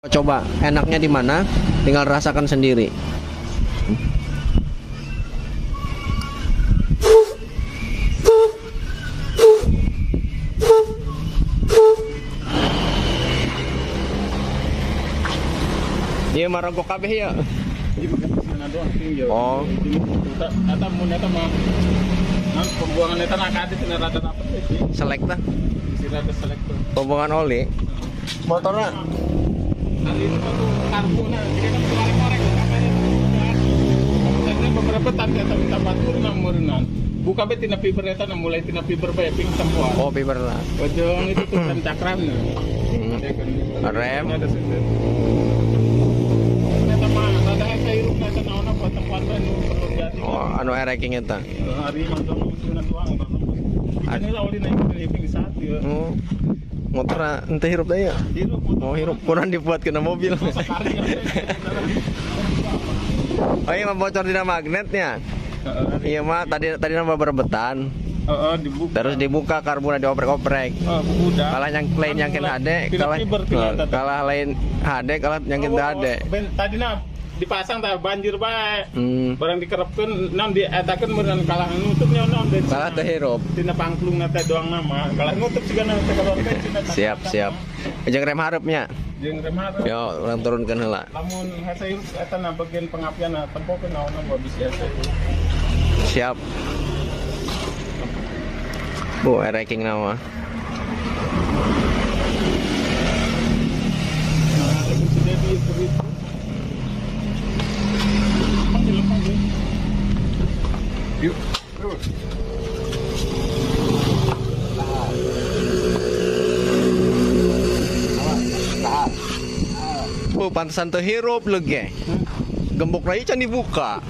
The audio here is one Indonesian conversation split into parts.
Coba enaknya di mana? Tinggal rasakan sendiri. Iya maroko kabeh ya. Oh. Pembuangan eta nakade tina rata-rata sih. Selek tah. Sirata selek tuh. Pembuangan oli. Motornya Kali itu karbona, dia kan korek-korek kapalnya. Dan beberapa tanda minta batur namurunan. Buka be tina fiber eta mulai tina fiber bae ping semua. oh fiber lah. Ojong itu tuh rem cakramnya. Rem. Ada sendiri. Ternyata mah ada eta irung eta naonna buat tempat nu perlu jadi. Oh, anu ranking eta. Hari mantap mesin tuang. Ini lah oli naik dari ping satu ya. Oh. Motor ente hirup deh ya. Oh hirup kurang dibuat kena mobil. Oh iya mah bocor dina magnetnya. Iya mah tadi nambah berebetan. Dibuka. Terus dibuka karbona dioprek-oprek. Udah. Kalah yang lain yang kena ade, kalah lain HD, kalah yang kita ade. Tadina dipasang tah banjir bae. Barang dikerepkeun naon dietakeun meureun kalah nutupnya naon teh. Kalah teh hirup. Tina pangklungna teh doang nama. Kalah nutup sigana teh kabar teh cenah. Siap. Jeung rem harapnya. Jeung rem hareup. Yo, urang turunkeun heula. Lamun hese eta na bagian pengapianna tempokeun naonna gua bisa hese. Siap. Bu, ranking nama. Yuk. Bu, pantesan teu hirup lege. Gembok lagi can dibuka.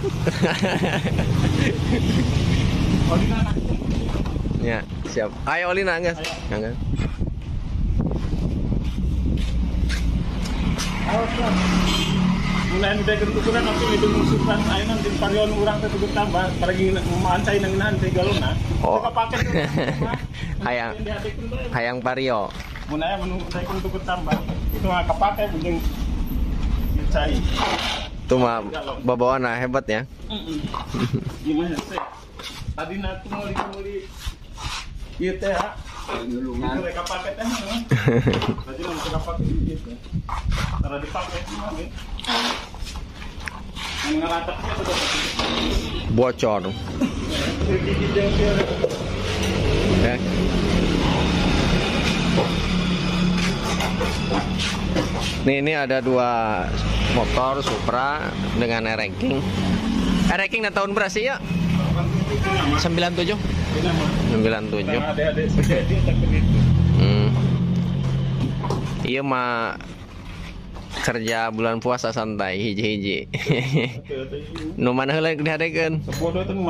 Ya, siap. Ayo Olina geus. Ngangga. Mulai udah kentukuran nanti itu musuhan ayeuna di parion urang teh tutup tambah paragi maancai nang teh galona. Oh. Kapake Hayang Pario. Mun aya mun teh kentukuran tambah itu mah kapake jeung cai. Itu mah babawana hebat ya. Gimana sih? Tadi nak muli ieu teh nulungan. Mereka pakai teh. Tadi mereka pakai ieu. Tara dipakai mah ge. Ngarataknya sudah Bocor. Okay. Nih ini ada dua motor Supra dengan ranking. Ranking tahun berapa sih ya? 97. 97. Iya mah kerja bulan puasa santai hiji-hiji. Nu mana heula dihadekeun?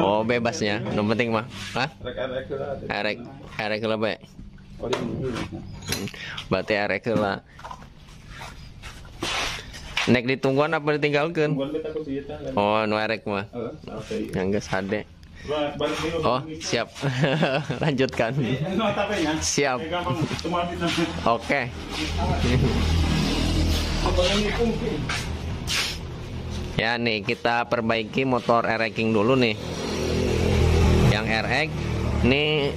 Oh bebasnya. Nu penting mah. Hah? Erek heula bae. Berarti erek heula. Nek ditungguan apa ditinggalkeun? Oh nu erek mah. Yang geus HD. Oh siap. Lanjutkan. Siap. Oke. Ya nih kita perbaiki motor R-King dulu nih. Yang RX nih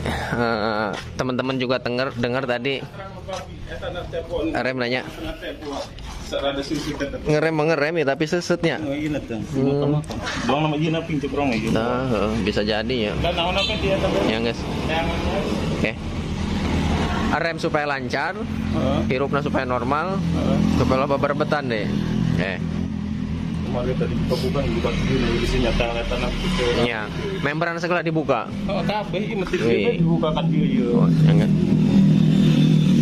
teman-teman juga dengar tadi rem nanya ngerem ya tapi sesetnya. Bisa jadi ya. Ya guys. Oke. Rem supaya lancar, hirupnya supaya normal, supaya lo berbetan deh. Kemarin tadi buka juga isinya tanah iya, membran segala dibuka. Oh, kabeh mesti dibuka kan dia. Oh, jangan.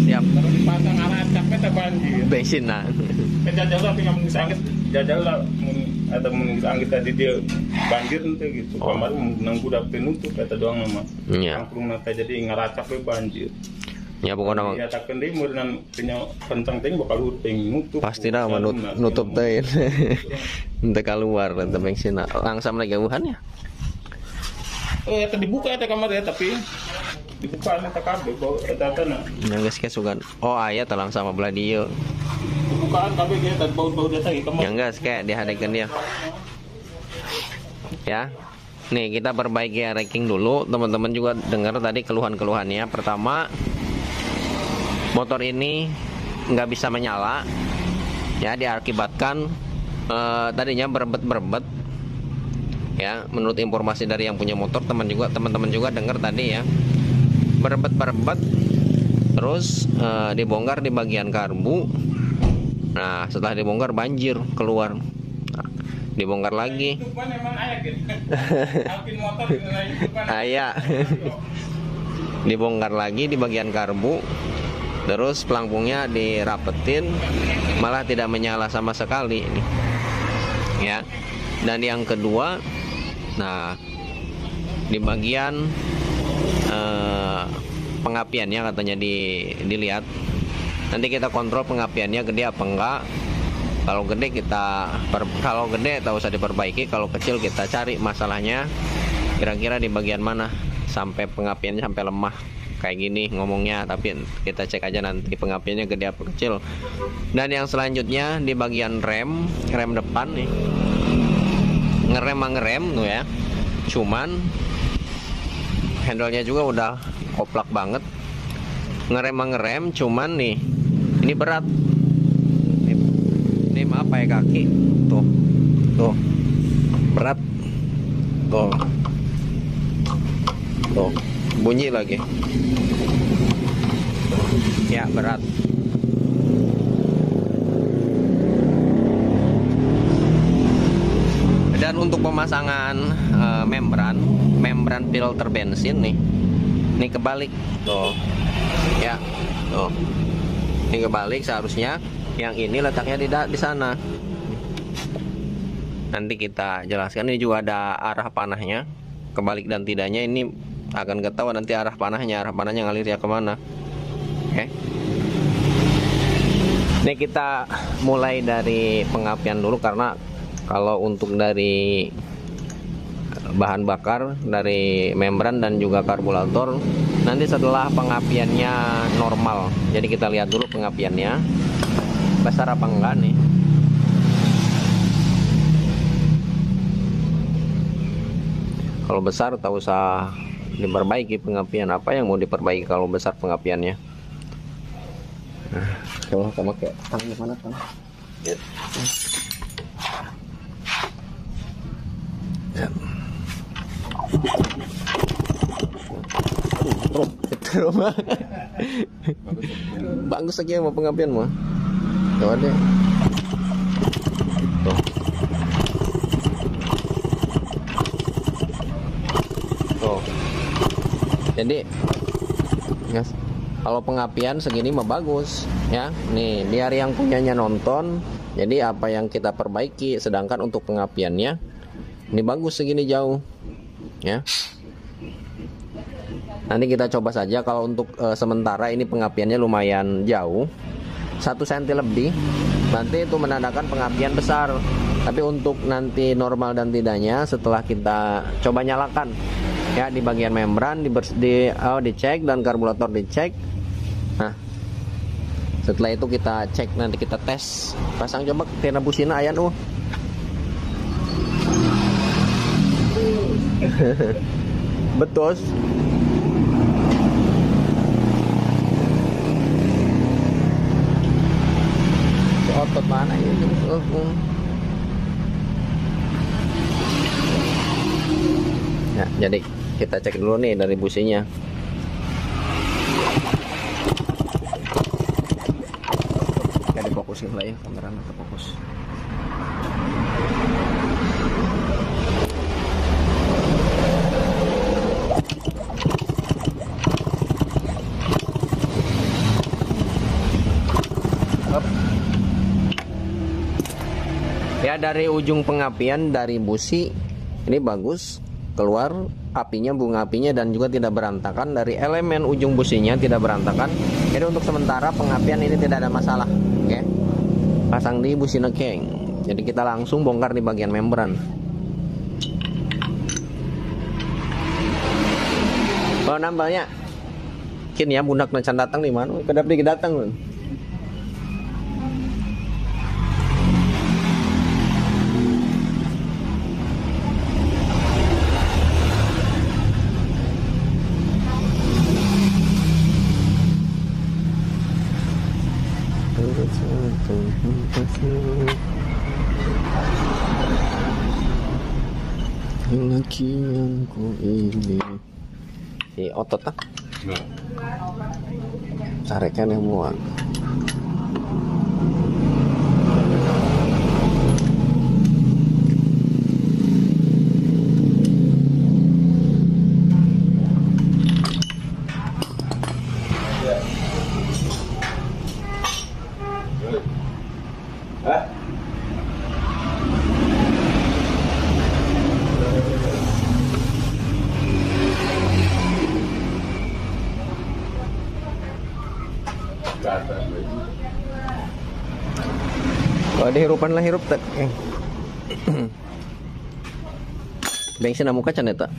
Siap. Kalau dipasang arah capek teh banjir. Bensin nah. Jajal tapi nggak mungkin angin, jajal lah ada mungkin angin tadi dia banjir nanti gitu. Kemarin nanggu dapet nutup kata doang nama. Iya. Angklung nanti jadi ngeracap banjir. Ya pokoknya ya takkan deh meureun punya kencang teh bakal hurting nutup. Pasti dah nutup teh. Ente keluar teh bensin langsam lagi jauhan ya. Eta dibuka eta kamar ya tapi dibuka eta kabeh bawa eta tanah. Yang geus kesugan. Oh aya teh langsam belah dieu. bukaan tapi kita bau-bau datang ikan. Yang enggak kayak dihadekeun dia. Ya. Nih kita perbaiki racking dulu. Teman-teman juga dengar tadi keluhan-keluhannya. Pertama, motor ini nggak bisa menyala. Ya, diakibatkan tadinya berebet. Ya, menurut informasi dari yang punya motor, teman-teman juga dengar tadi ya. Berebet. Terus dibongkar di bagian karbu. Nah, setelah dibongkar banjir keluar. Dibongkar lagi. Ayah. Dibongkar lagi di bagian karbu. Terus pelampungnya dirapetin, malah tidak menyala sama sekali ini. Ya. Dan yang kedua, nah di bagian pengapiannya katanya dilihat. Nanti kita kontrol pengapiannya gede apa enggak. Kalau gede tak usah diperbaiki, kalau kecil kita cari masalahnya kira-kira di bagian mana sampai pengapiannya sampai lemah kayak gini ngomongnya, tapi kita cek aja nanti pengapiannya gede apa kecil. Dan yang selanjutnya di bagian rem depan nih, ngerem tuh ya, cuman handle-nya juga udah koplak banget. Ngerem cuman nih ini berat. Ini maaf pakai kaki. Tuh. Berat. Tuh. Bunyi lagi. Ya, berat. Dan untuk pemasangan membran filter bensin nih. Ini kebalik. Tuh. Ya. Tuh. Ini kebalik, seharusnya yang ini letaknya di sana. Nanti kita jelaskan. Ini juga ada arah panahnya, kebalik dan tidaknya ini akan ketahuan nanti arah panahnya ngalir ya kemana. Oke. Ini kita mulai dari pengapian dulu, karena kalau untuk dari bahan bakar, dari membran dan juga karburator, nanti setelah pengapiannya normal. Jadi kita lihat dulu pengapiannya besar apa enggak nih. Kalau besar tak usah diperbaiki pengapian. Apa yang mau diperbaiki kalau besar pengapiannya? Nah, kalau kamu pakai tangan mana kan? Ya. Bagus lagi mau pengapian mah. Coba deh. Tuh. Tuh. Jadi yes, kalau pengapian segini mah bagus ya. Nih, biar yang punyanya nonton. Jadi apa yang kita perbaiki, sedangkan untuk pengapiannya ini bagus segini jauh. Ya. Nanti kita coba saja. Kalau untuk sementara ini pengapiannya lumayan jauh, 1 cm lebih, nanti itu menandakan pengapian besar. Tapi untuk nanti normal dan tidaknya, setelah kita coba nyalakan ya di bagian membran dicek dan karburator dicek. Nah, setelah itu kita cek, nanti kita tes pasang coba tina busina ayan betul. Otot mana ini? Ya, jadi kita cek dulu nih dari businya. Kayak difokusin lah ya, kamera nggak terfokus. Ya, dari ujung pengapian dari busi ini bagus, keluar apinya, bunga apinya, dan juga tidak berantakan. Dari elemen ujung businya tidak berantakan. Jadi untuk sementara pengapian ini tidak ada masalah. Oke, pasang di busi nekeng. Jadi kita langsung bongkar di bagian membran. Kalau nampaknya kini ya budak nancan datang di mana? Kedap di datang. Lagi yang ku ini otot tak carikan yang muat. Kalau dihirupan lah hirup tak. Bensin muka can eta.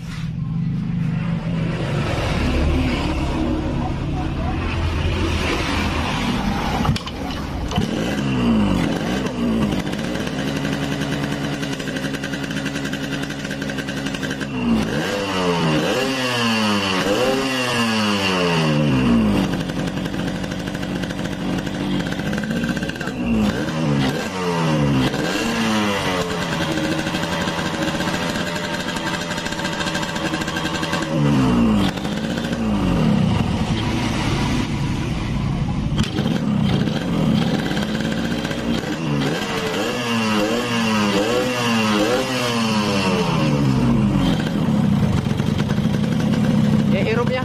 Hirup ya.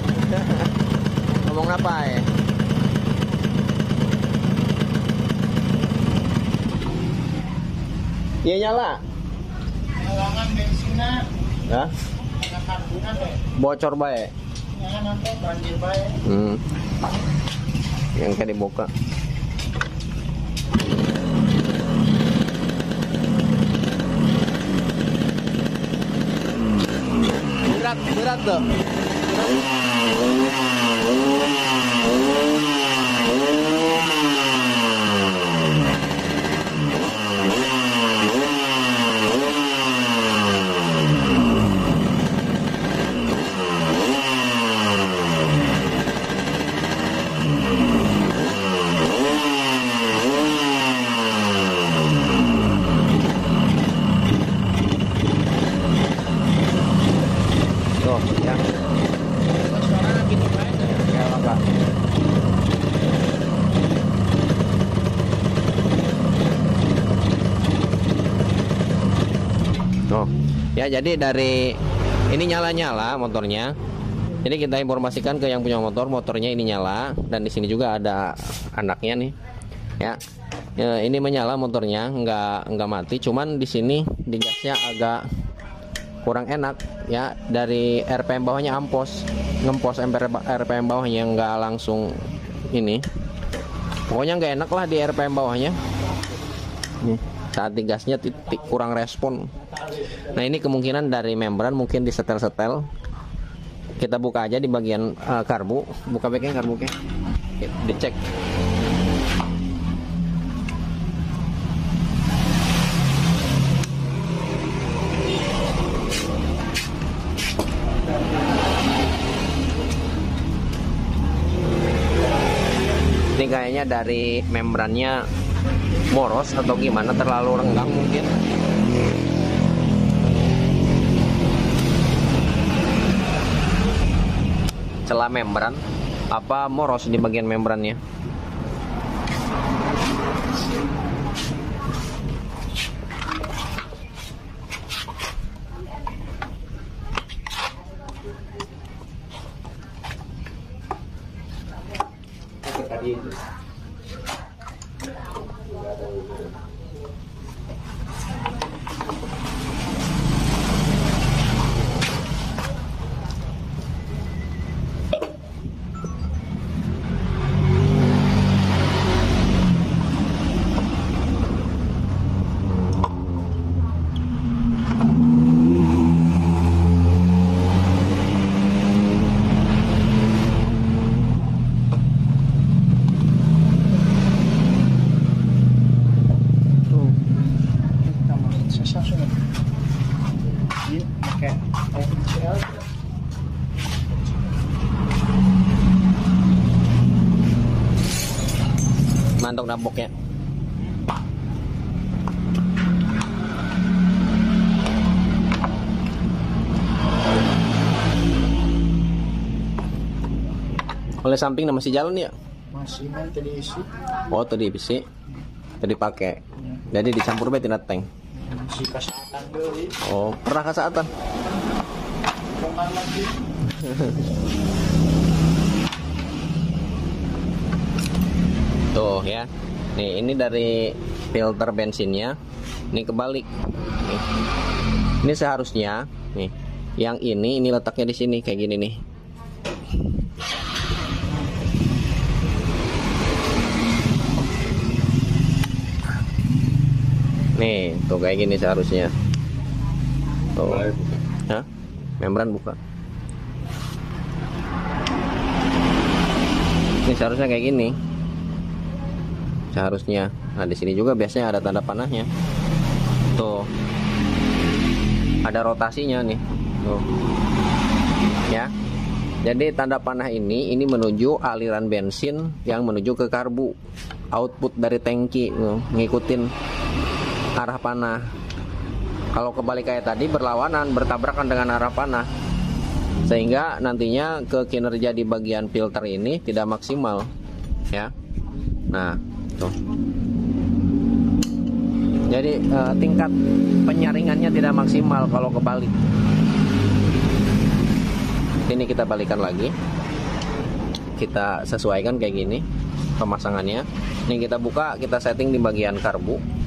Ngomong apa ya? Iya nyala. Halangan bensinnya. Hah? Bocor bae. Jangan nanti banjir bae. Yang kayak dibuka. Berat tuh. Tuh, ya. Suara gitu kan? Ya, Pak. Tuh. Ya, jadi dari ini nyala-nyala motornya. Jadi kita informasikan ke yang punya motor, motornya ini nyala dan di sini juga ada anaknya nih. Ya. Ya, ini menyala motornya, nggak mati, cuman di sini di gasnya agak kurang enak ya, dari RPM bawahnya ampos, ngempos RPM bawahnya nggak langsung ini, pokoknya nggak enak lah di RPM bawahnya nih, saat digasnya titik kurang respon. Nah ini kemungkinan dari membran, mungkin disetel-setel. Kita buka aja di bagian karbu, buka bagian karbu ke, dicek. Ini kayaknya dari membrannya boros atau gimana, terlalu renggang mungkin. Celah membran apa moros di bagian membrannya. Mantap dapoknya. Oleh samping masih jalan ya? Masih kan tadi isi. Oh, tadi isi. Tadi pakai. Jadi dicampur bae tina tank. Si kasatan deui. Oh, pernah kasatan? Bongkar lagi. Tuh ya. Nih, ini dari filter bensinnya. Ini kebalik. Nih. Ini seharusnya nih. Yang ini letaknya di sini kayak gini nih. Nih, tuh kayak gini seharusnya. Tuh. Hah? Membran buka. Ini seharusnya kayak gini. Seharusnya. Nah, di sini juga biasanya ada tanda panahnya. Tuh. Ada rotasinya nih. Tuh. Ya. Jadi tanda panah ini menuju aliran bensin yang menuju ke karbu. Output dari tangki, ngikutin arah panah. Kalau kebalik kayak tadi berlawanan, bertabrakan dengan arah panah, sehingga nantinya ke kinerja di bagian filter ini tidak maksimal, ya. Nah, tuh. Jadi tingkat penyaringannya tidak maksimal kalau kebalik. Ini kita balikan lagi, kita sesuaikan kayak gini pemasangannya. Ini kita buka, kita setting di bagian karbu.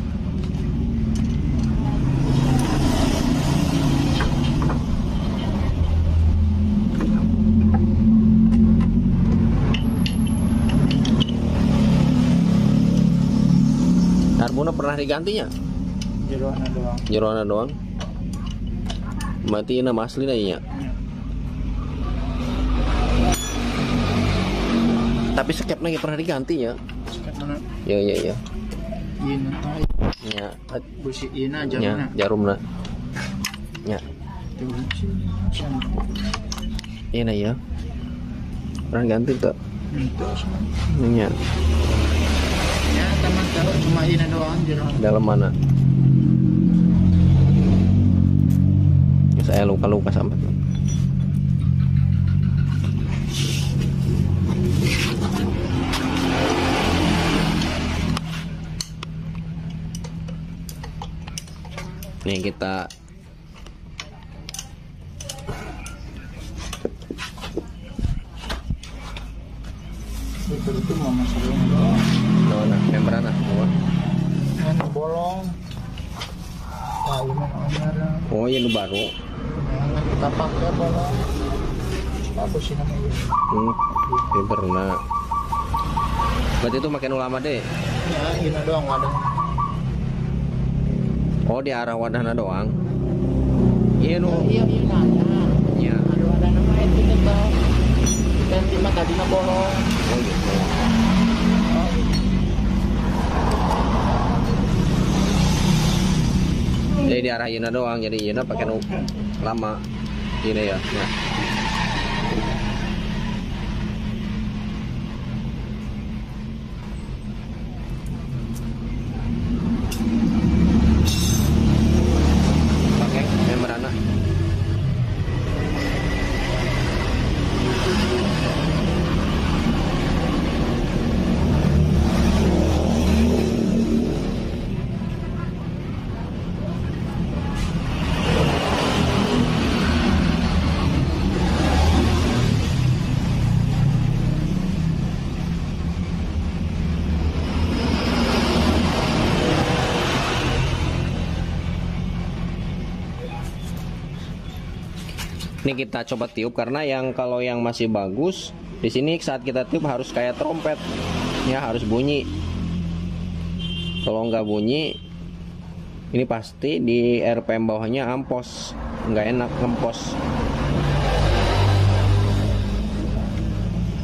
Karbuna pernah digantinya? Jeroana doang. Jeroana doang. Mati nama asli nya. Tapi skep lagi pernah diganti ya? Skep mana? Ya. Ina tahu. Ya. Busi ina Ya, jarumna. jarumna. Ya. Ini ya. Pernah ganti tuh. Ya. Ya, teman tahu cuma ina doang jeroana. Dalam mana? Ya, saya luka-luka sampai. Nih kita itu mau masalahnya doang. mana membrana semua. Yang bolong. Wah, ini namanya. Oh, iya nu baru. Yang kita pakai bolong. Apa sih namanya? Ini pernah. Berarti itu makin ulama deh. Ya, ini doang wadah. Oh, di arah wadahnya doang. Iya nu. Iya nanya. Ya. Ada wadah nama itu tetap. Dan cuma tadi bolong. Oh gitu. Jadi di arah Yuna doang, jadi Yuna pakai lama. Ini ya. Nah. Pakai membrana. Ini kita coba tiup karena kalau yang masih bagus di sini saat kita tiup harus kayak trompet, ya harus bunyi. Kalau nggak bunyi, ini pasti di RPM bawahnya ampos, nggak enak ngempos.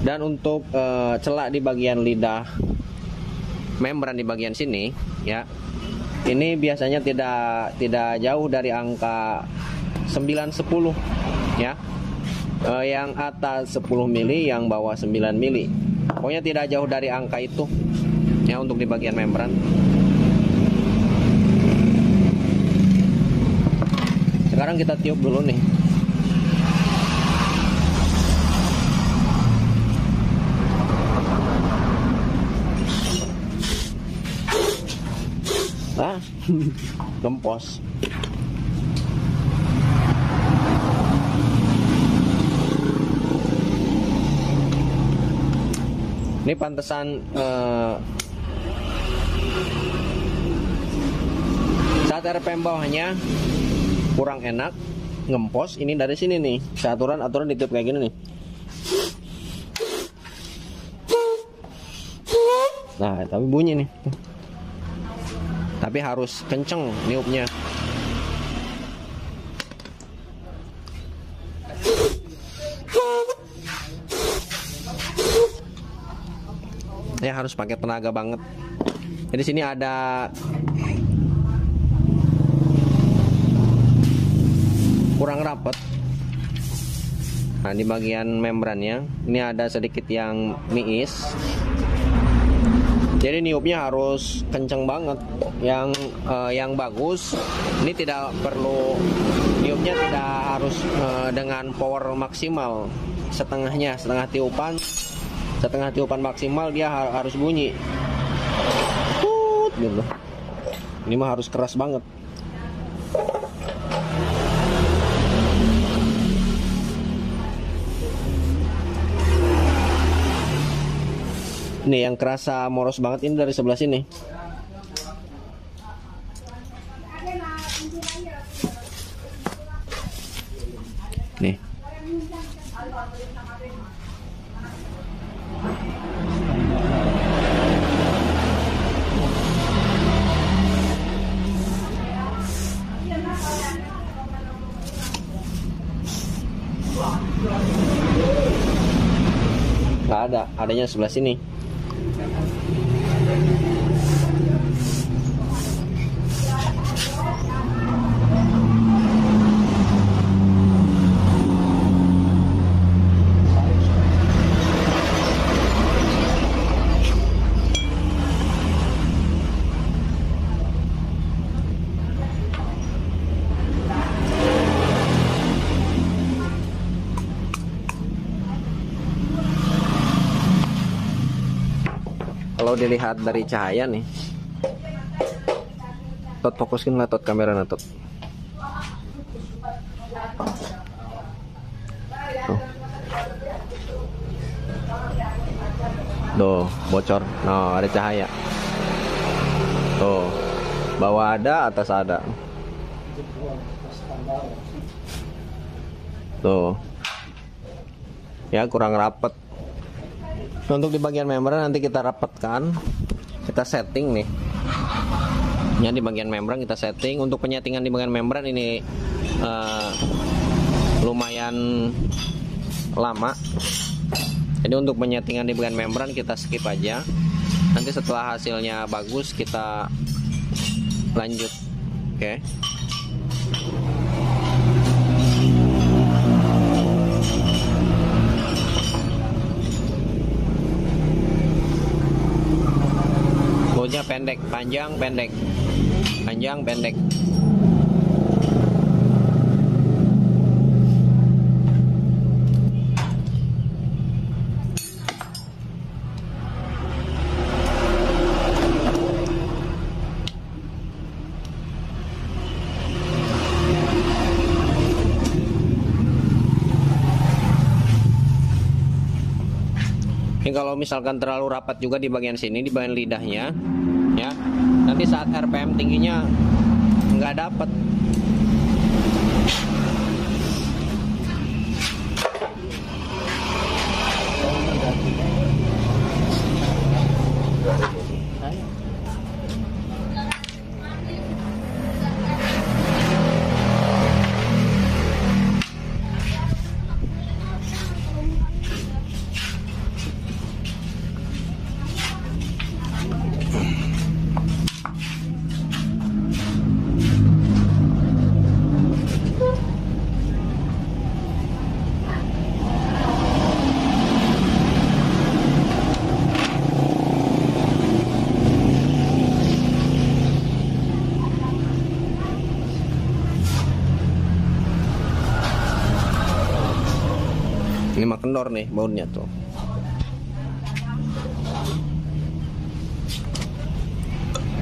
Dan untuk celak di bagian lidah membran di bagian sini, ya ini biasanya tidak jauh dari angka 9-10. Ya, yang atas 10 mili, yang bawah 9 mili. Pokoknya tidak jauh dari angka itu. Ya, untuk di bagian membran. Sekarang kita tiup dulu nih. Ah, gempos. Ini pantesan saat RPM bawahnya kurang enak, ngempos. Ini dari sini nih, aturan ditiup kayak gini nih. Nah, tapi bunyi nih. Tapi harus kenceng niupnya. Ya harus pakai tenaga banget. Jadi sini ada kurang rapat. Nah, di bagian membrannya ini ada sedikit yang miis. Jadi niupnya harus kenceng banget. Yang bagus ini tidak perlu, niupnya tidak harus dengan power maksimal. Setengah tiupan maksimal dia harus bunyi. Gitu. Ini mah harus keras banget. Nih yang kerasa moros banget ini dari sebelah sini. Nih. Nggak ada, adanya sebelah sini. Kalau dilihat dari cahaya nih, Tot fokuskin lah Tot kamera na Tot. Tuh, bocor. No, ada cahaya. Tuh, bawah ada, atas ada. Tuh, ya kurang rapet. Untuk di bagian membran nanti kita rapatkan, kita setting nih. Ya, di bagian membran kita setting. Untuk penyetingan di bagian membran ini lumayan lama. Jadi untuk penyetingan di bagian membran kita skip aja. Nanti setelah hasilnya bagus kita lanjut. Oke. Bautnya pendek, panjang, pendek. Panjang, pendek. Ini kalau misalkan terlalu rapat juga di bagian sini, di bagian lidahnya, ya, nanti saat RPM tingginya nggak dapet. Ini mah kendor nih bautnya tuh.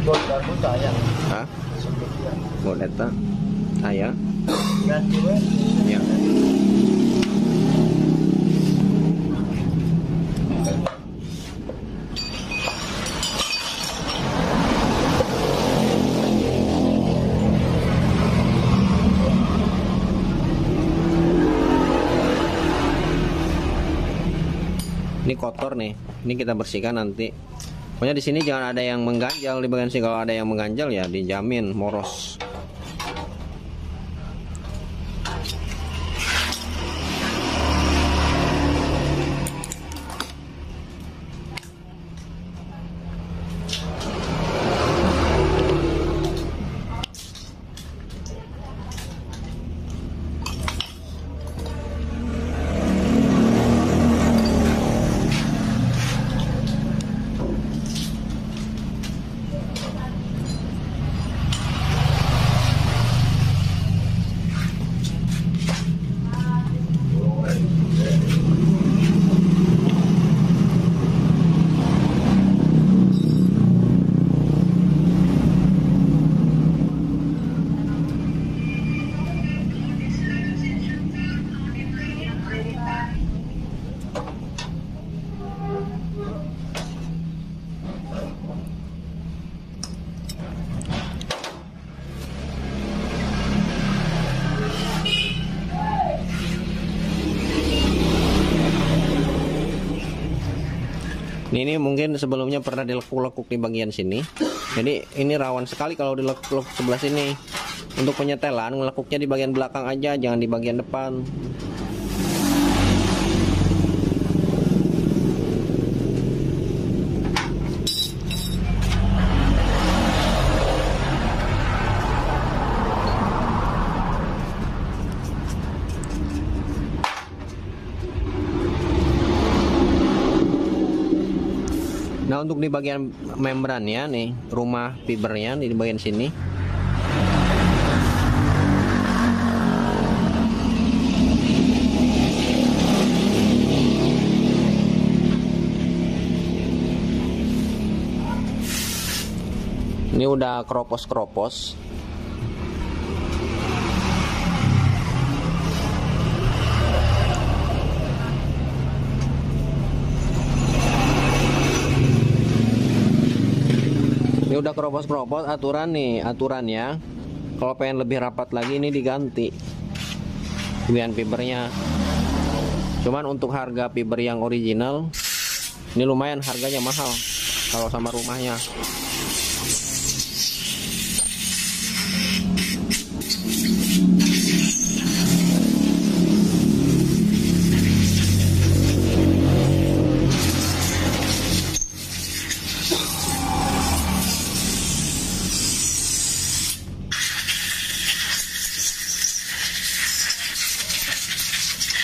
Baut bagus itu ayah. Hah? Sebelumnya. Bodeta. Ayah. Ganti we. Ya. Ini kotor nih. Ini kita bersihkan nanti. Pokoknya di sini jangan ada yang mengganjal di bagian sini. Kalau ada yang mengganjal ya dijamin moros. Ini mungkin sebelumnya pernah dilekuk-lekuk di bagian sini. Jadi ini rawan sekali kalau dilekuk-lekuk sebelah sini. Untuk penyetelan, ngelekuknya di bagian belakang aja, jangan di bagian depan. Nah, untuk di bagian membrannya nih, rumah fibernya di bagian sini. Ini udah keropos-keropos. Ini udah keropos-keropos, aturannya kalau pengen lebih rapat lagi ini diganti bagian fibernya. Cuman untuk harga fiber yang original ini lumayan harganya mahal kalau sama rumahnya.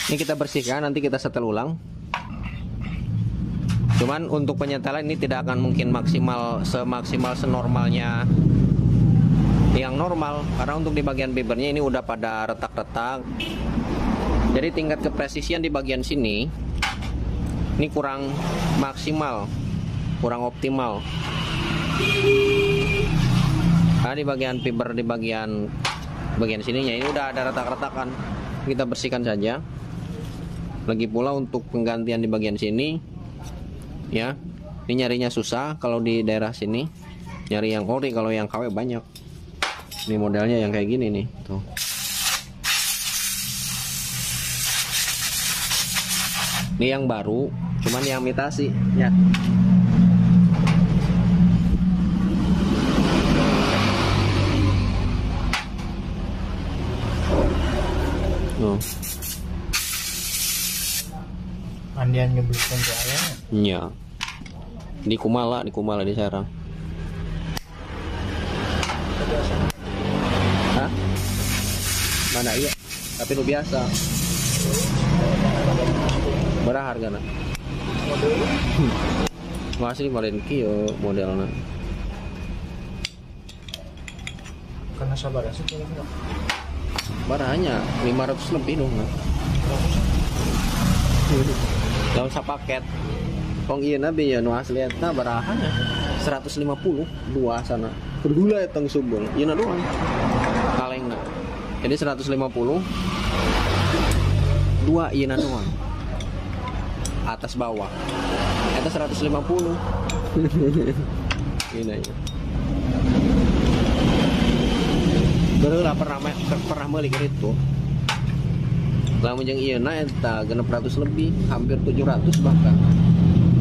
Ini kita bersihkan, nanti kita setel ulang. Cuman untuk penyetelan ini tidak akan mungkin semaksimal senormalnya yang normal, karena untuk di bagian fibernya ini udah pada retak-retak. Jadi tingkat kepresisian di bagian sini ini kurang maksimal, kurang optimal. Nah, di bagian fiber di bagian sininya ini udah ada retak-retakan. Kita bersihkan saja. Lagi pula untuk penggantian di bagian sini ya, ini nyarinya susah kalau di daerah sini, nyari yang ori, kalau yang KW banyak. Ini modelnya yang kayak gini nih tuh. Ini yang baru, cuman yang imitasi ya. Tuh. Andian nyebelin ke ayah. Iya. Di Kumala di Serang. Hah? Mana iya? Tapi lu biasa. Berapa harganya? Masih kemarin kieu modelnya. Karena sabar sih kalau enggak. Barangnya 500 lebih dong. Dalam sapaket. Kong iya nabi ya nu asli eta barahana 150 dua sana. Bergula ya tang subul. Iya doang. Kaleng na. Jadi 150. 2 iya doang. Atas bawah. Itu 150. Ini aja. Baru lah pernah beli itu. Lamun jeung ieu na eta 600 lebih, hampir 700 bahkan.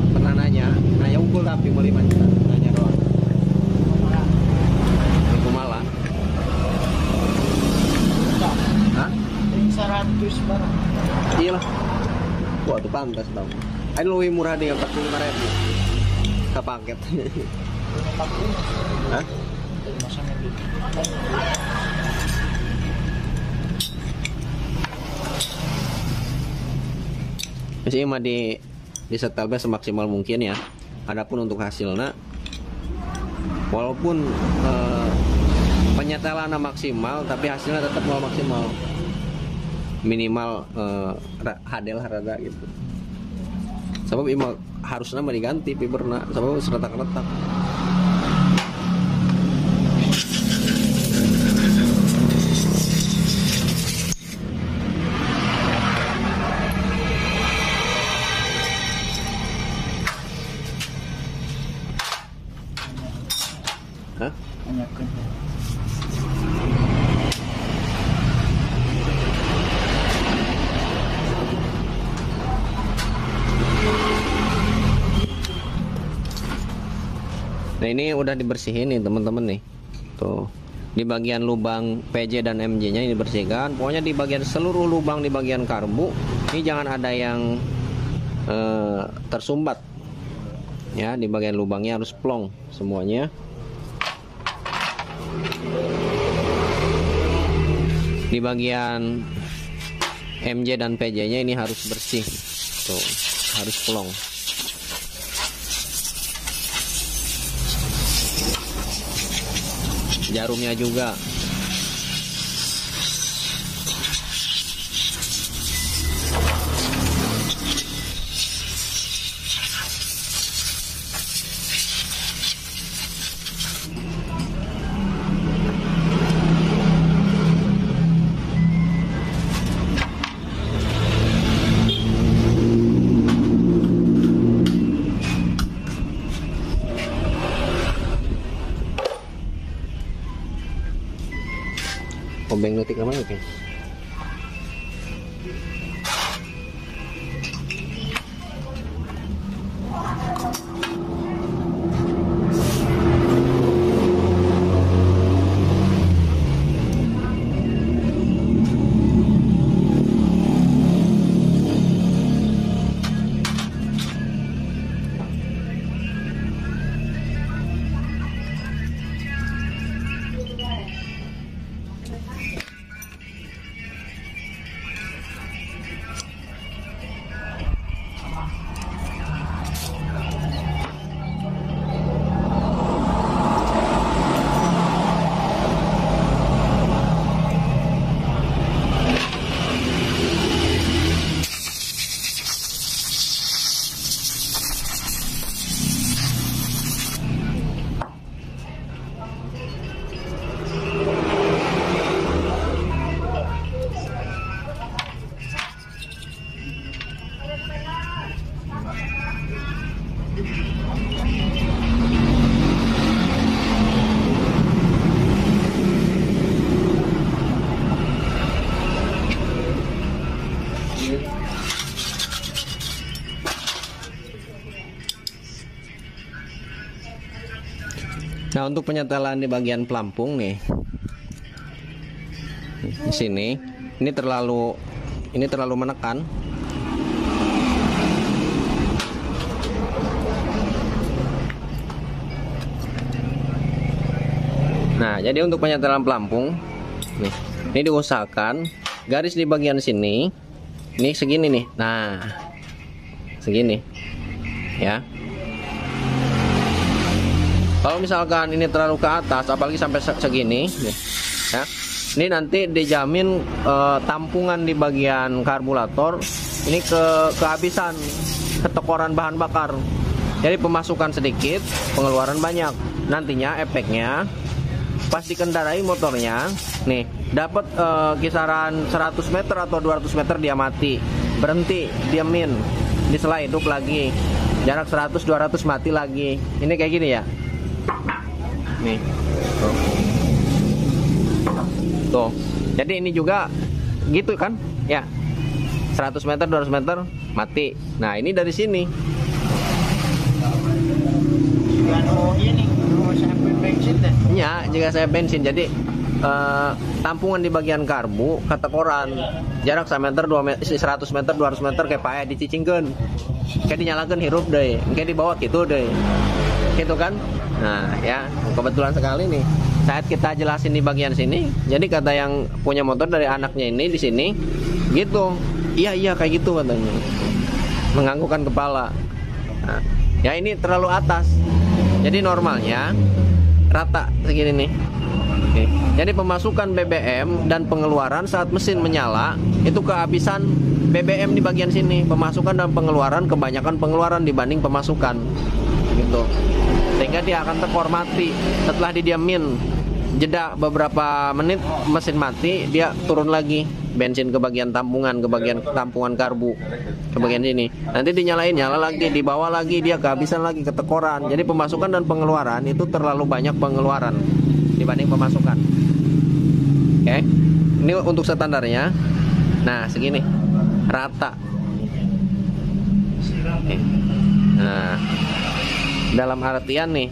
Pernah nanya unggul tapi beli macam nanya doang. Malah. Hah? 100 barang. Iya lah. Wah, itu pantas dong. Ada lebih murah deh 45.000. Ke paket. Hah? Masih mah di setel semaksimal mungkin ya. Adapun untuk hasilnya, walaupun penyetelannya maksimal, tapi hasilnya tetap mau maksimal. Minimal hadel harga gitu. Sebab ima harusnya mah diganti fiberna, sebab seretak-retak. Hah? Tanyakan. Nah ini udah dibersihin nih teman-teman nih. Tuh. Di bagian lubang PJ dan MJ nya ini dibersihkan. Pokoknya di bagian seluruh lubang di bagian karbu ini jangan ada yang tersumbat. Ya, di bagian lubangnya harus plong semuanya. Di bagian MJ dan PJ nya ini harus bersih. Tuh, harus plong. Jarumnya juga. Obeng nutik namanya kan? Nah, untuk penyetelan di bagian pelampung nih, di sini, ini terlalu menekan. Nah, jadi untuk penyetelan pelampung, nih, ini diusahakan garis di bagian sini, ini segini nih. Nah, segini, ya. Kalau misalkan ini terlalu ke atas, apalagi sampai segini, ya, ini nanti dijamin tampungan di bagian karburator ini kehabisan, ketekoran bahan bakar. Jadi pemasukan sedikit, pengeluaran banyak. Nantinya efeknya pas dikendarai motornya, nih dapat kisaran 100 meter atau 200 meter dia mati, berhenti, diamin, disela hidup lagi, jarak 100-200 mati lagi. Ini kayak gini ya, nih, tuh. Jadi ini juga gitu kan, ya, 100 meter, 200 meter mati. Nah ini dari sini. Ya, jika saya bensin, jadi tampungan di bagian karbu kata koran jarak 100 meter, 100 meter, 200 meter kayak payah dicicingkan, kayak dinyalakan hirup deh, kayak dibawa gitu deh, gitu kan. Nah ya, kebetulan sekali nih saat kita jelasin di bagian sini, jadi kata yang punya motor dari anaknya ini di sini gitu, iya kayak gitu katanya, menganggukkan kepala. Nah, ya ini terlalu atas, jadi normalnya rata segini nih. Oke. Jadi pemasukan BBM dan pengeluaran saat mesin menyala itu kehabisan BBM di bagian sini. Pemasukan dan pengeluaran, kebanyakan pengeluaran dibanding pemasukan, gitu. Sehingga dia akan tekor mati. Setelah didiamin jeda beberapa menit mesin mati, dia turun lagi bensin ke bagian tampungan, ke bagian tampungan karbu, ke bagian sini. Nanti dinyalain, nyala lagi, dibawa lagi, dia kehabisan lagi, ketekoran. Jadi pemasukan dan pengeluaran itu terlalu banyak pengeluaran dibanding pemasukan. Oke, ini untuk standarnya. Nah segini, rata. Oke. Nah, dalam artian nih,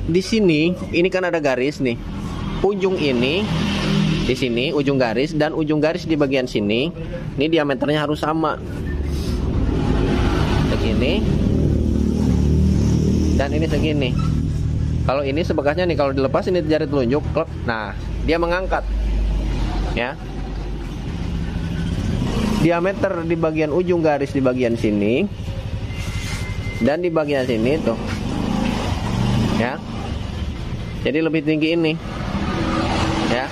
di sini ini kan ada garis nih, ujung ini di sini ujung garis dan ujung garis di bagian sini, ini diameternya harus sama, segini, dan ini segini. Kalau ini sebekasnya nih, kalau dilepas ini jari telunjuk, klep, nah dia mengangkat, ya. Diameter di bagian ujung garis di bagian sini dan di bagian sini tuh, ya. Jadi lebih tinggi ini, ya.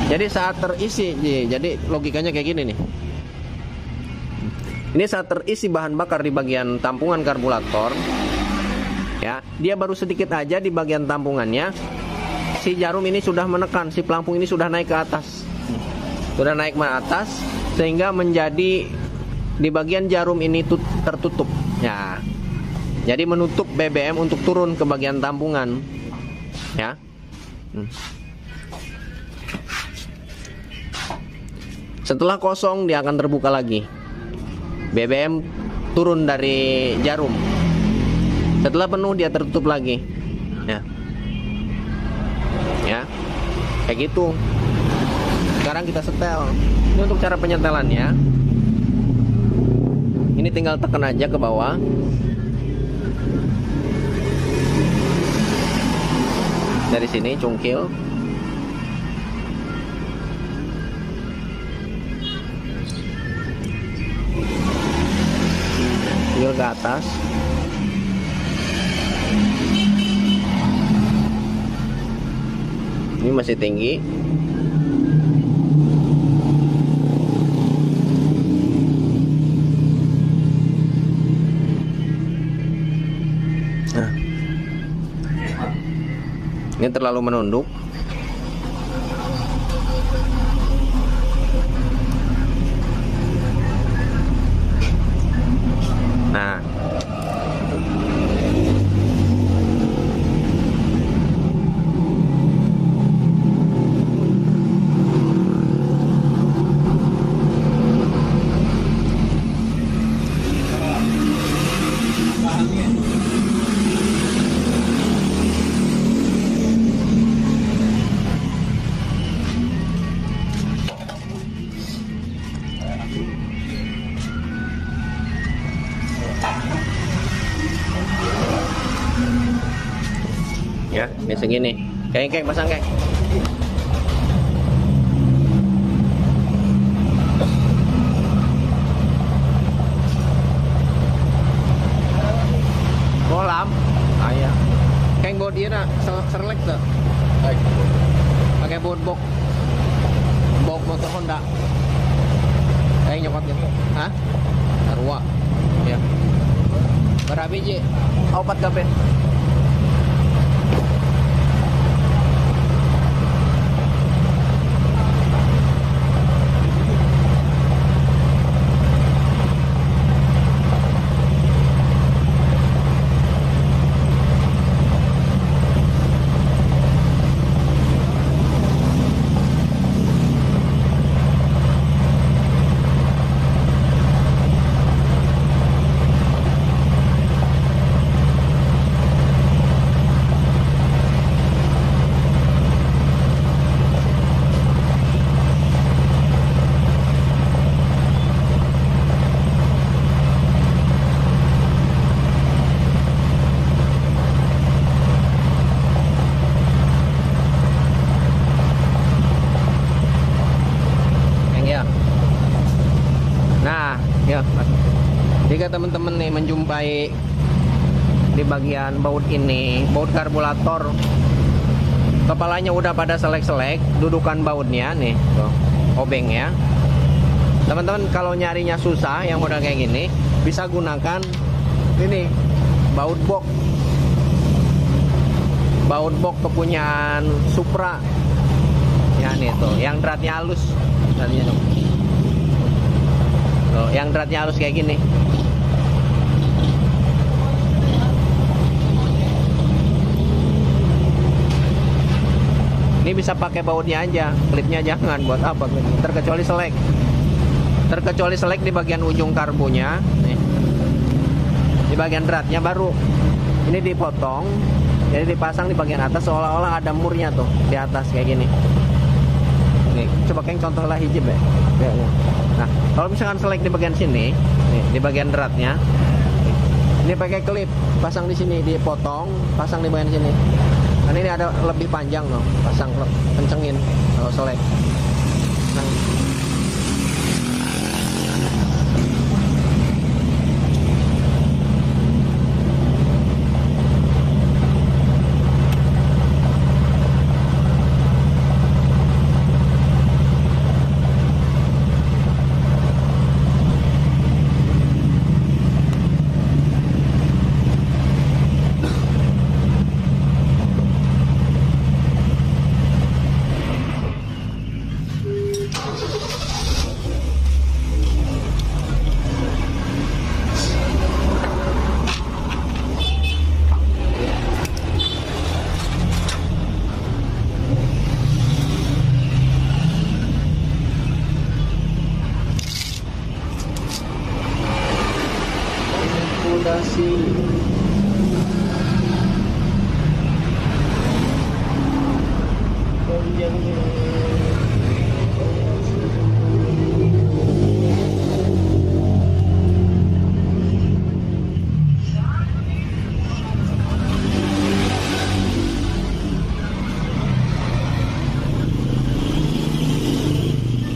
Jadi saat terisi, jadi logikanya kayak gini nih. Ini saat terisi bahan bakar di bagian tampungan karburator, ya, dia baru sedikit aja di bagian tampungannya, si jarum ini sudah menekan, si pelampung ini sudah naik ke atas, sudah naik ke atas, sehingga menjadi di bagian jarum ini tertutup, ya. Jadi menutup BBM untuk turun ke bagian tampungan, ya. Setelah kosong dia akan terbuka lagi, BBM turun dari jarum. Setelah penuh dia tertutup lagi, ya, ya, kayak gitu. Sekarang kita setel. Ini untuk cara penyetelannya. Ini tinggal tekan aja ke bawah. Dari sini cungkil. Cungkil ke atas. Ini masih tinggi. Nah, ini terlalu menunduk. Nah, ya, ini segini. Kayak pasang kayak. Kolam, ayah. Kayak bodi na, selek tuh. Pakai bok motor Honda. Kayak nyokot gitu. Hah? Arwa. Ya. Berapa biji? 4 gaben. teman-teman nih menjumpai di bagian baut ini, baut karburator. Kepalanya udah pada selek-selek, dudukan bautnya nih, tuh, obengnya. Teman-teman kalau nyarinya susah yang model kayak gini, bisa gunakan ini baut box. Baut box kepunyaan Supra. Ya nih tuh, yang dratnya halus. Tuh, yang dratnya halus kayak gini. Ini bisa pakai bautnya aja, klipnya jangan, buat apa? Terkecuali selek. Terkecuali selek di bagian ujung karbunya, nih. Di bagian dratnya baru. Ini dipotong, jadi dipasang di bagian atas seolah-olah ada murnya tuh di atas kayak gini. Nih, coba kayak contoh lah hijab ya. Nah, kalau misalkan selek di bagian sini, nih, di bagian dratnya, ini pakai klip, pasang di sini, dipotong, pasang di bagian sini. Kan ini ada lebih panjang loh, pasang kencengin kalau selek. Nah. Fondasi.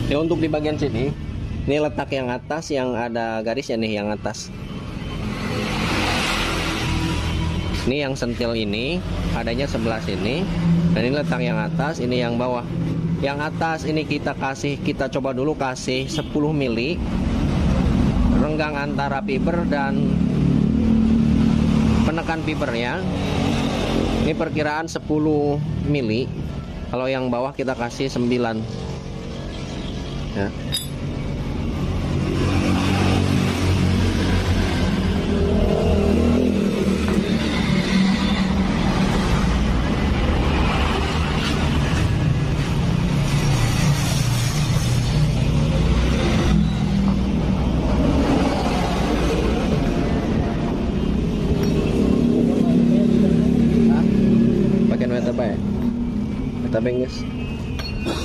Ya, untuk di bagian sini, ini letak yang atas yang ada garisnya nih, yang atas. Ini yang sentil ini adanya sebelah sini, dan ini letak yang atas, ini yang bawah. Yang atas ini kita coba dulu kasih 10 mili renggang antara fiber dan penekan fibernya. Ini perkiraan 10 mili. Kalau yang bawah kita kasih 9. Ya. Apa ya? Kita benges.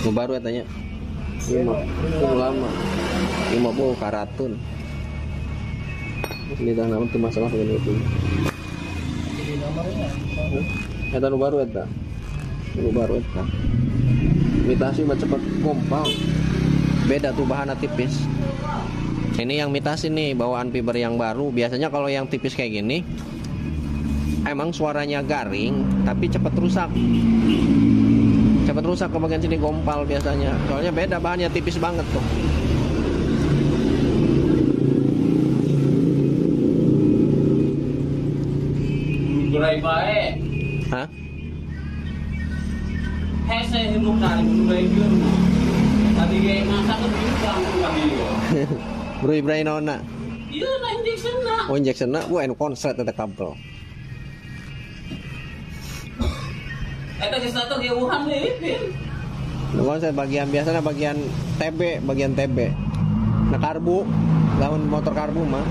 Mau baru katanya. 5 lama. 50 karatun. Ini dah nama tu masalah begini itu. Eta nu baru eta. Nu baru eta. Mitasi mah cepat kompal. Beda tuh bahannya tipis. Ini yang mitasi nih bawaan fiber yang baru. Biasanya kalau yang tipis kayak gini emang suaranya garing, tapi cepat rusak. Cepat rusak ke bagian sini gompal biasanya. Soalnya beda bahannya tipis banget tuh. Gurai bae. Hah? Hese hidup dari gurai biru. Tadi kayak masak tuh kamu kami yo. Bro Ibrahim nona. Iya, na injection na. Oh injection na, bu anu konslet ada kabel. Eta geus datang ke Wuhan deui, Pin. Konslet bagian biasanya bagian TB. Nah karbu, lawan motor karbu mah.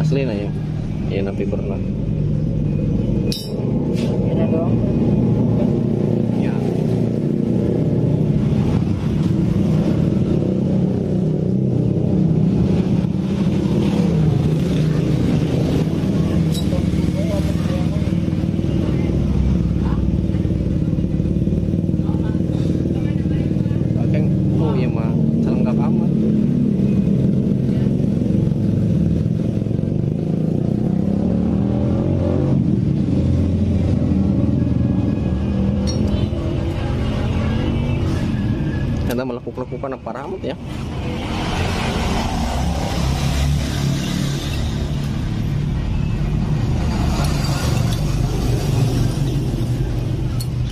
Asli na ya. Ya napi pernah. Ini dong. Ya. iya mah selengkap amat. Kita melekuk-lekukan apa rambut ya.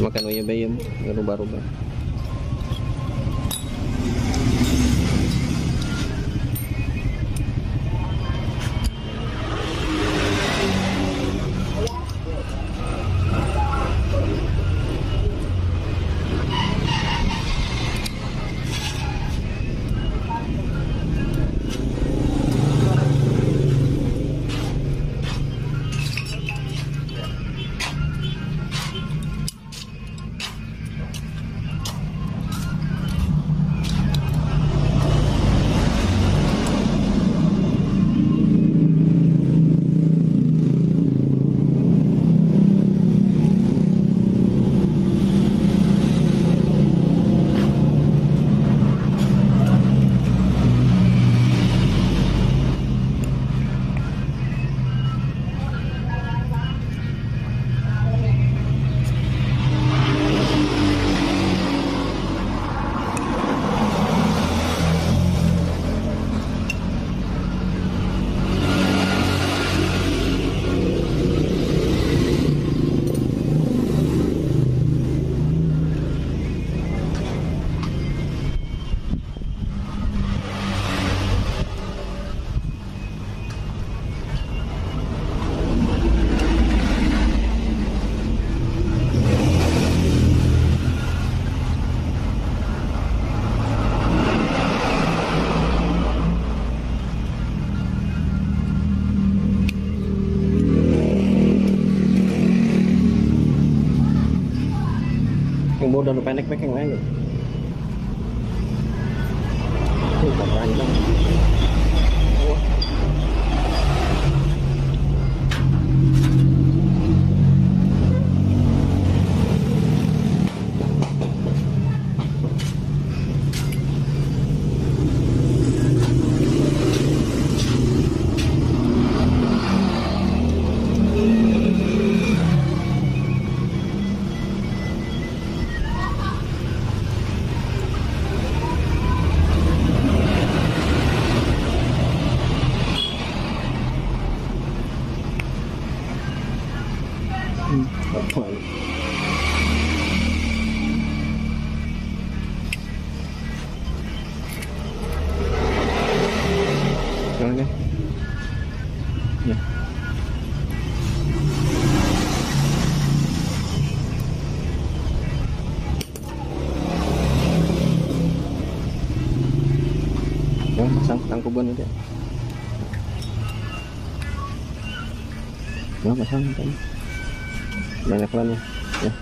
Makan bayam ngerubah-rubah. Yang udah pendek yang lain. Panjang. Oke. Ya. Ya, pasang tangkuban itu. Ya, pasang kan. Banyak lan ya. Ya.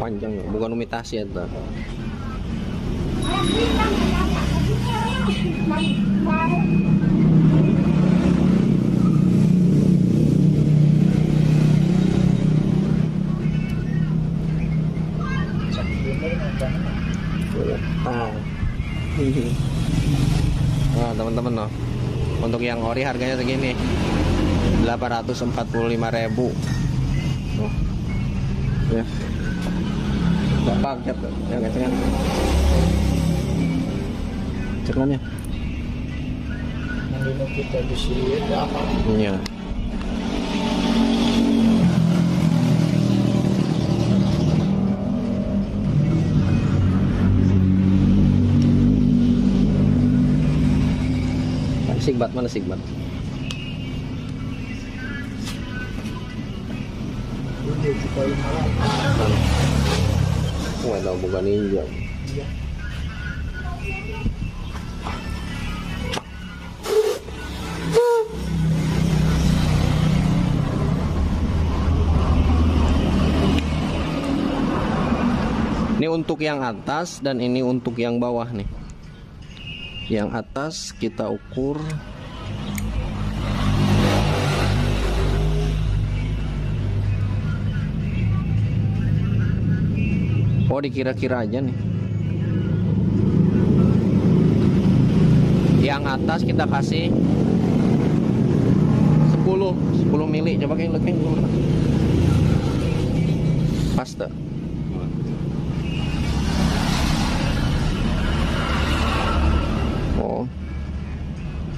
Panjang bukan imitasi itu. Nah, teman-teman loh. Untuk yang ori harganya segini. 845.000. Oh. Ya. Gak paket tuh. Ya guys kan. Ceklonnya. Nandino kita di sini apa? Iya. Sigbat mana sigbat? Wah, tahu bukan ninja. untuk yang atas dan ini untuk yang bawah nih. Yang atas kita ukur dikira-kira aja nih. Yang atas kita kasih 10 mili. Coba kayak looking pas tuh.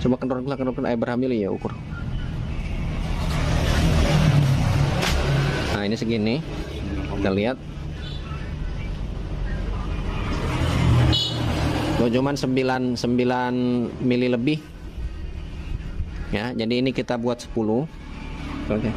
Coba kendor berapa mili ya ukur. Nah ini segini, kita lihat. Cuman 9 mili lebih ya, jadi ini kita buat 10. Oke.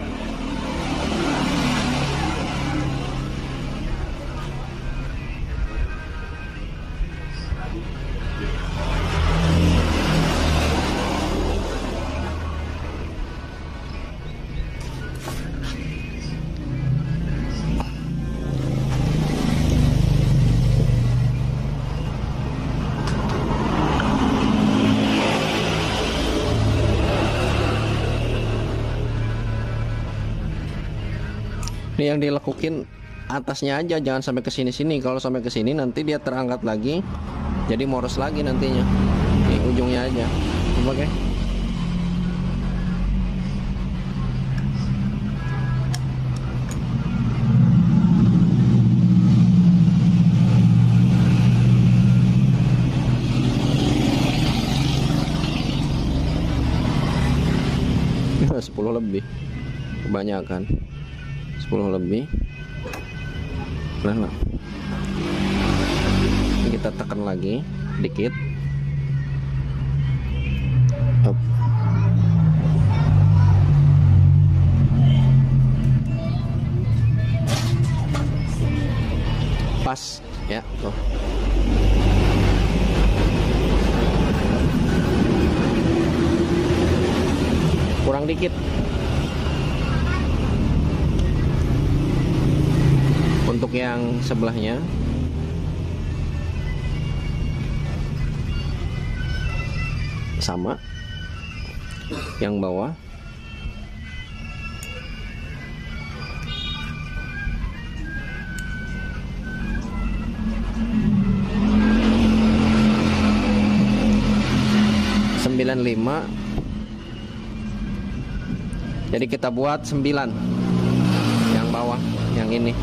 Ini yang dilekukin atasnya aja, jangan sampai ke sini-sini. Kalau sampai ke sini nanti dia terangkat lagi, jadi moros lagi nantinya. Ini ujungnya aja. Oke. Okay. 10 lebih, kebanyakan. 10 lebih. Nah, ini kita tekan lagi dikit. Up. Pas ya tuh. Kurang dikit. Untuk yang sebelahnya sama, yang bawah lima. Jadi kita buat 9 yang bawah, yang ini.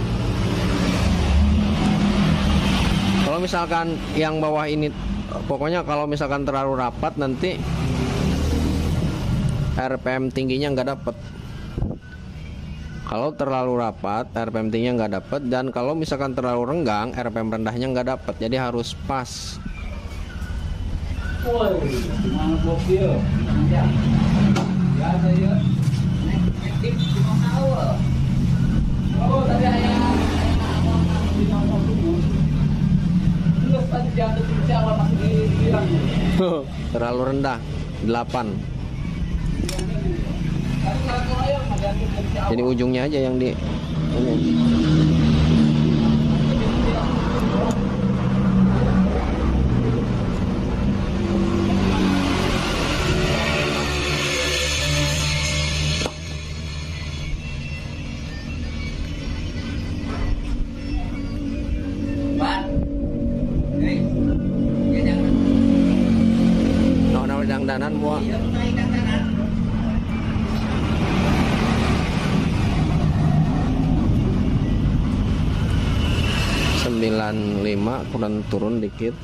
Kalau misalkan yang bawah ini, pokoknya kalau misalkan terlalu rapat nanti RPM tingginya nggak dapet. Kalau terlalu rapat RPM tingginya nggak dapet, dan kalau misalkan terlalu renggang RPM rendahnya nggak dapet. Jadi harus pas. Woi, gimana bokil? Biasa ya. Nektik cuma tahu. Oh, tadi ayah di nomor dulu. Terus tadi jatuh di awal masih dibilang. Terlalu rendah 8. Jadi ujungnya aja yang di ini. Danan buat 95 kurang turun dikit.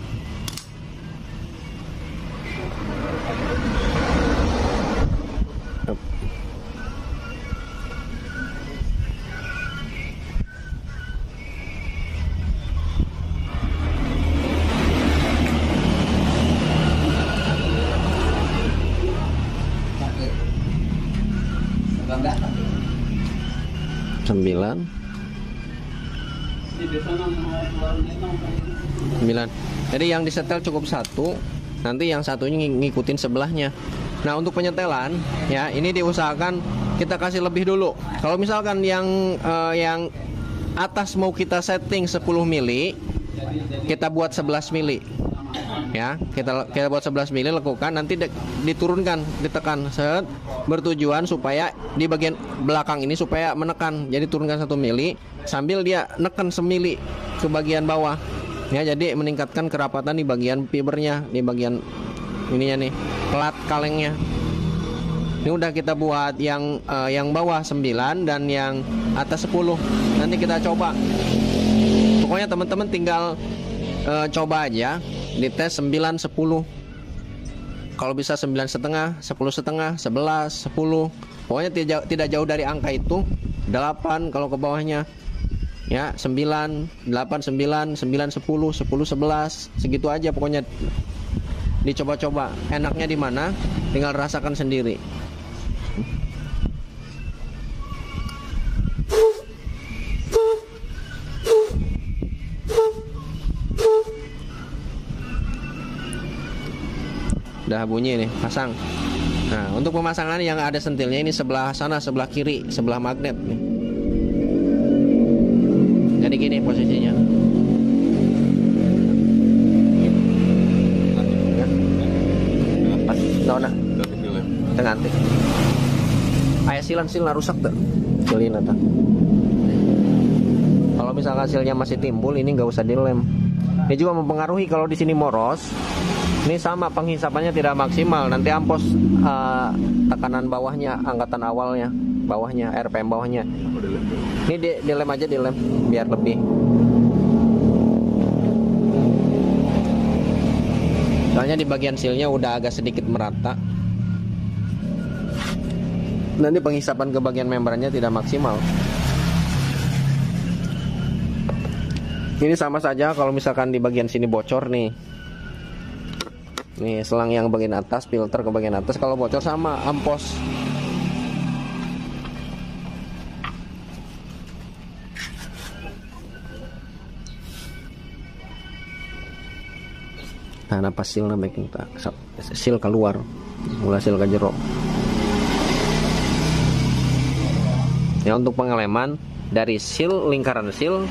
Sembilan. Jadi yang disetel cukup 1, nanti yang satunya ngikutin sebelahnya. Nah untuk penyetelan ya ini diusahakan kita kasih lebih dulu. Kalau misalkan yang atas mau kita setting 10 mili, kita buat 11 mili. Ya, kita buat 11 mili, lekukan, nanti diturunkan, ditekan, set, bertujuan supaya di bagian belakang ini supaya menekan. Jadi turunkan 1 mili sambil dia neken semili ke bagian bawah. Ya, jadi meningkatkan kerapatan di bagian fibernya, di bagian ininya nih, plat kalengnya. Ini udah kita buat yang bawah 9 dan yang atas 10. Nanti kita coba. Pokoknya teman-teman tinggal coba aja, dites 9, 10. Kalau bisa 9,5, 10,5, 11, 10. Pokoknya tidak jauh dari angka itu. 8 kalau ke bawahnya. Ya, 9, 8, 9, 9, 10, 10, 11. Segitu aja pokoknya. Dicoba-coba. Enaknya di mana? Tinggal rasakan sendiri. Udah bunyi nih, pasang. Nah, untuk pemasangan yang ada sentilnya ini sebelah sana, sebelah kiri, sebelah magnet nih. Jadi gini posisinya. Pas, nah, tengah antik. Ayah silan rusak tuh. Silin atau. Kalau misalkan hasilnya masih timbul, ini nggak usah dilem. Ini juga mempengaruhi kalau di sini moros. Ini sama, penghisapannya tidak maksimal. Nanti ampos tekanan bawahnya, angkatan awalnya, bawahnya, RPM bawahnya. Ini dilem aja, dilem biar lebih. Soalnya di bagian sealnya udah agak sedikit merata. Nanti penghisapan ke bagian membrannya tidak maksimal. Ini sama saja kalau misalkan di bagian sini bocor nih. Nih selang yang bagian atas, filter ke bagian atas, kalau bocor sama ampos. Nah, apa silnya baking tak sil keluar, mulai sil ke jero. Ya, untuk pengeleman dari sil, lingkaran sil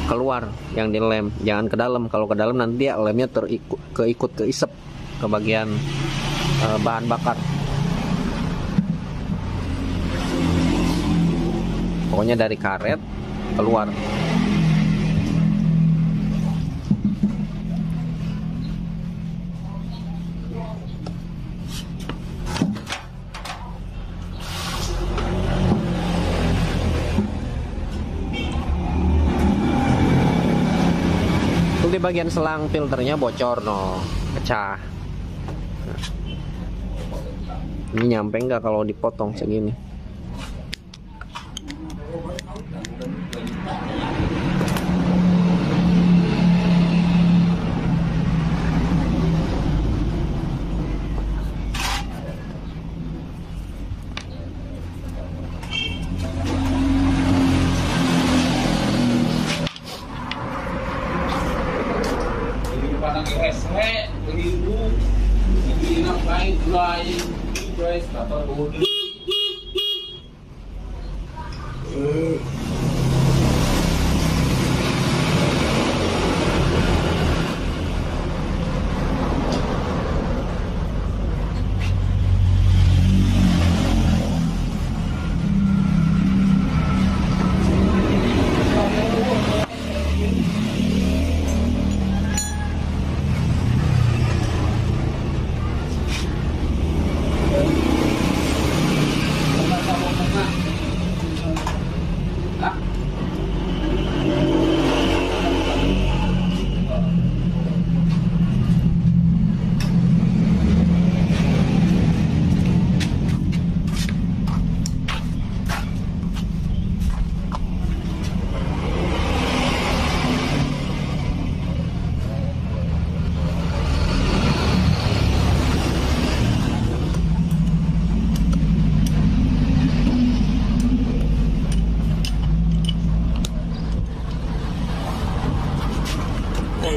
keluar yang dilem, jangan ke dalam. Kalau ke dalam nanti ya lemnya keikut keisep ke bagian bahan bakar. Pokoknya dari karet keluar. Di bagian selang filternya bocor, pecah. Ini nyampe nggak kalau dipotong segini?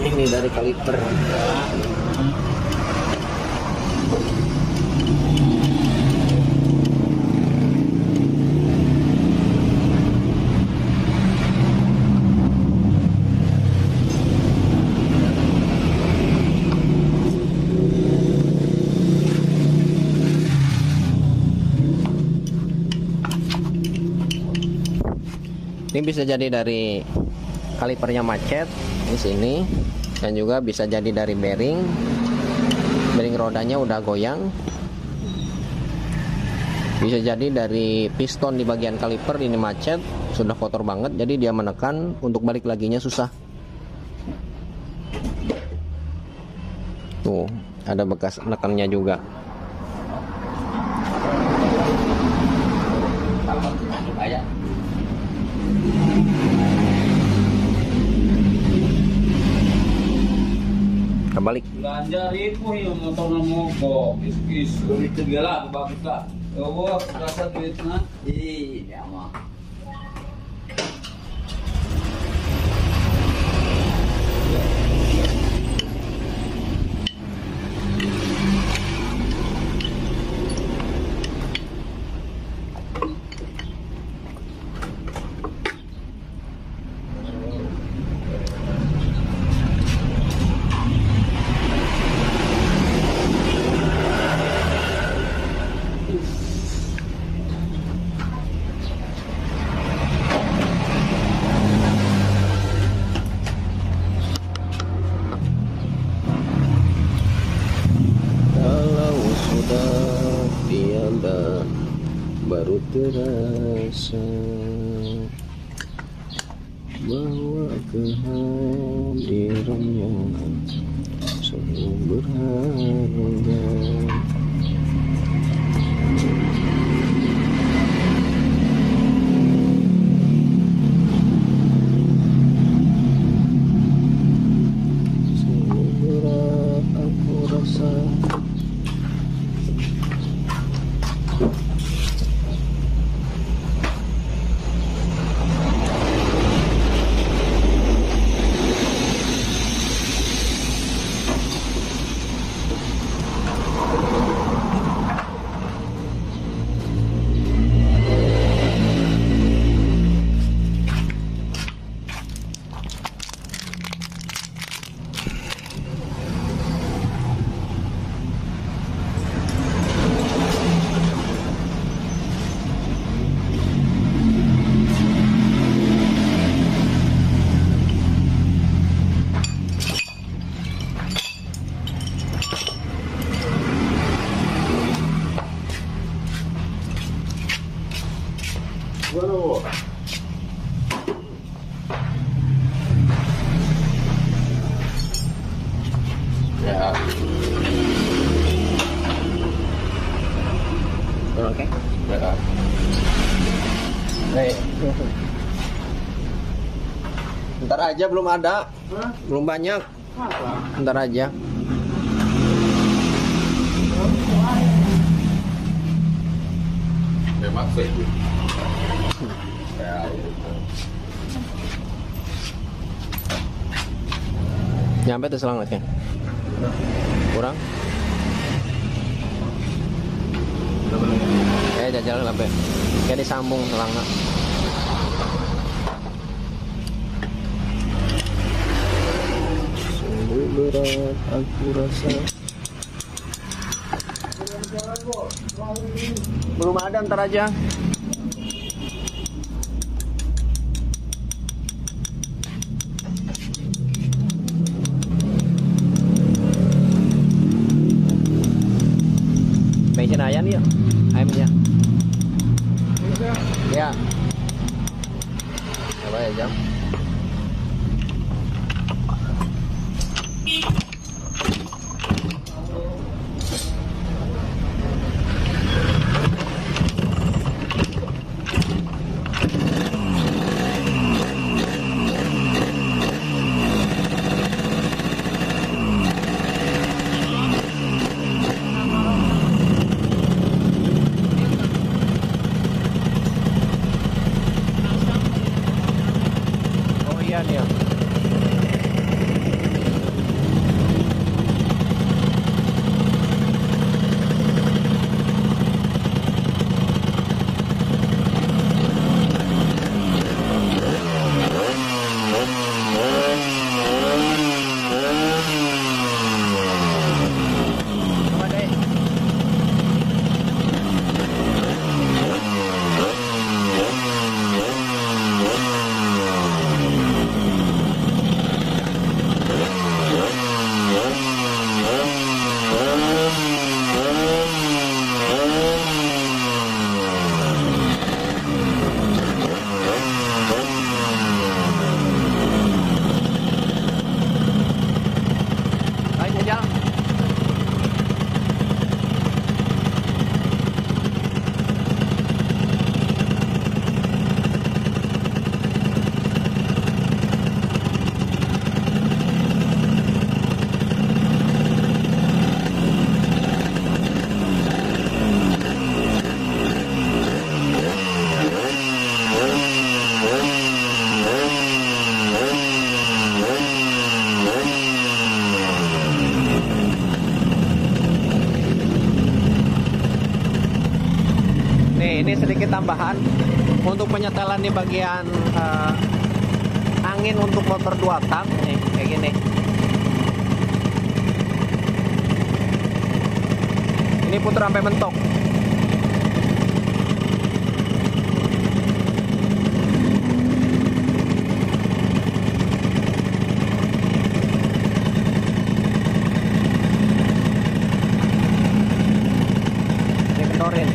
Ini dari kaliper. Ini bisa jadi dari kalipernya macet di sini, dan juga bisa jadi dari bearing rodanya udah goyang. Bisa jadi dari piston di bagian kaliper ini macet, sudah kotor banget, jadi dia menekan, untuk balik laginya susah. Tuh, ada bekas nekannya juga. Kebalik. Belanja ribu yang motor mogok, is duit segala bagus lah. Oh, rasa duitnya, iya mah. Baru terasa bahwa kehadirannya sungguh berharga. Sungguh berat aku rasa. Waduh. Ya. Oke. Ya. Ntar aja, belum ada. Belum banyak. Ntar aja. Nyampe tuh selangnya. Kurang? Jajal sampai kayak disambung selangnya. Sungguh berat aku rasa. Belum ada, ntar aja. Bensin ayam ya, ayamnya. Ya. Coba ya jam. Nih, ini sedikit tambahan untuk penyetelan di bagian angin untuk motor 2 tak. Nih, kayak gini. Ini putar sampai mentok. Ini kendorin.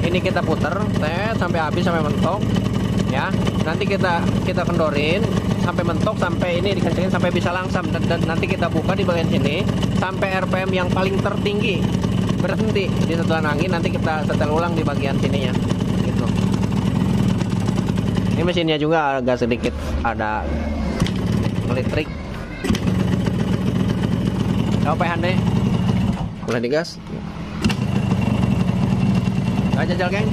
Ini kita puter sampai habis, sampai mentok ya. Nanti kita kendorin sampai mentok, sampai ini dikencengin sampai bisa langsam, dan nanti kita buka di bagian sini sampai RPM yang paling tertinggi berhenti di setelan angin. Nanti kita setel ulang di bagian sininya gitu. Ini mesinnya juga agak sedikit ada ngelitrik. Coba deh, mulai digas. Aja jajal geng.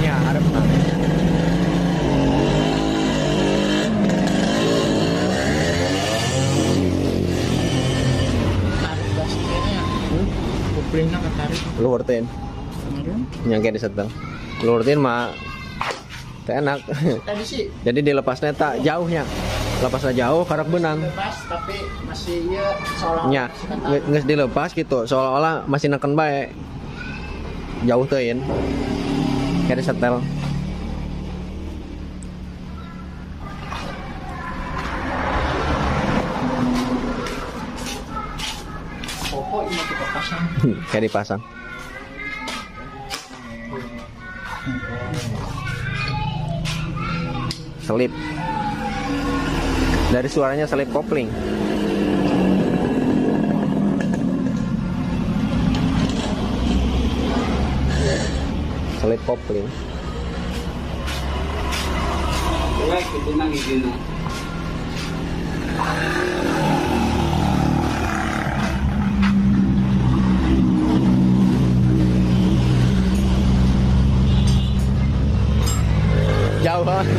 Ya, ada benar. Tarik gasnya. Kuplingnya ketarik. Lurutin. Nyangke di setel. Lurutin mah enak. Tadi sih Jadi dilepasnya tak jauhnya. Lepasnya jauh karak benang. bebas tapi masih ya seolah-olah Nya, nges dilepas gitu, seolah-olah masih neken bae. Jauh teuin. Kayak disetel. pokok ini kita pasang. Kayak dipasang. Selip. Dari suaranya selip kopling. Selip kopling. Jelek itu nang izin. Jauh banget.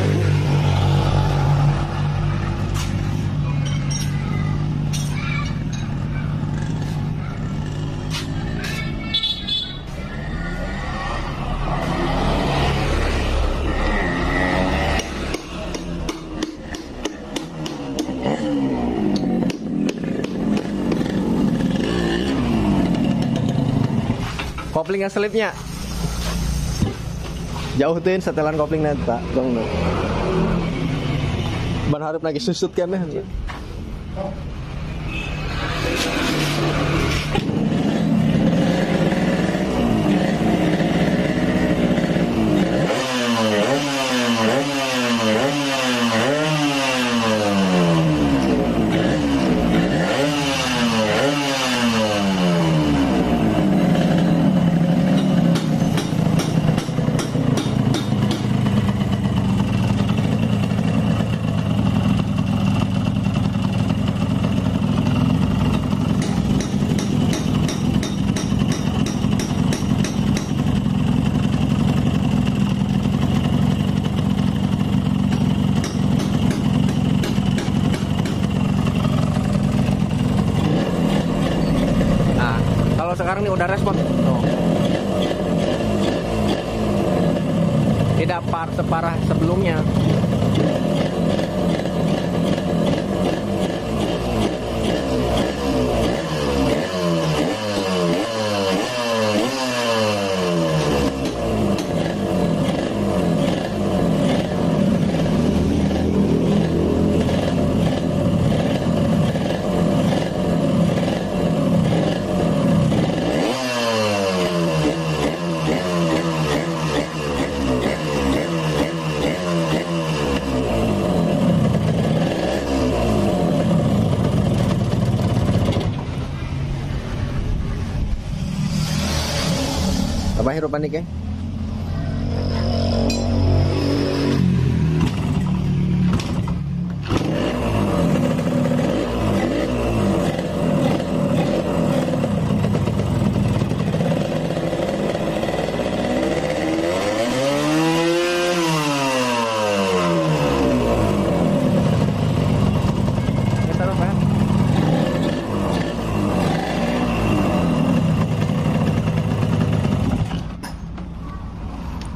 Kopling yang selipnya jauh tuh setelan kopling neta dong. Ban harap lagi susut kan deh. kalau sekarang ini udah respon. Tuh. Tidak separah sebelumnya. Apa hirupan nih, Keng?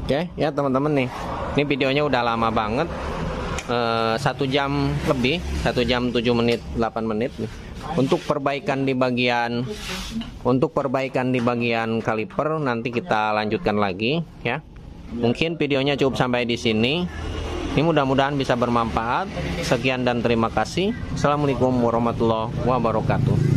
Oke, ya teman-teman nih. Ini videonya udah lama banget. 1 jam lebih, 1 jam 7 menit 8 menit nih. Untuk perbaikan di bagian kaliper nanti kita lanjutkan lagi ya. Mungkin videonya cukup sampai di sini. Ini mudah-mudahan bisa bermanfaat. Sekian dan terima kasih. Assalamualaikum warahmatullahi wabarakatuh.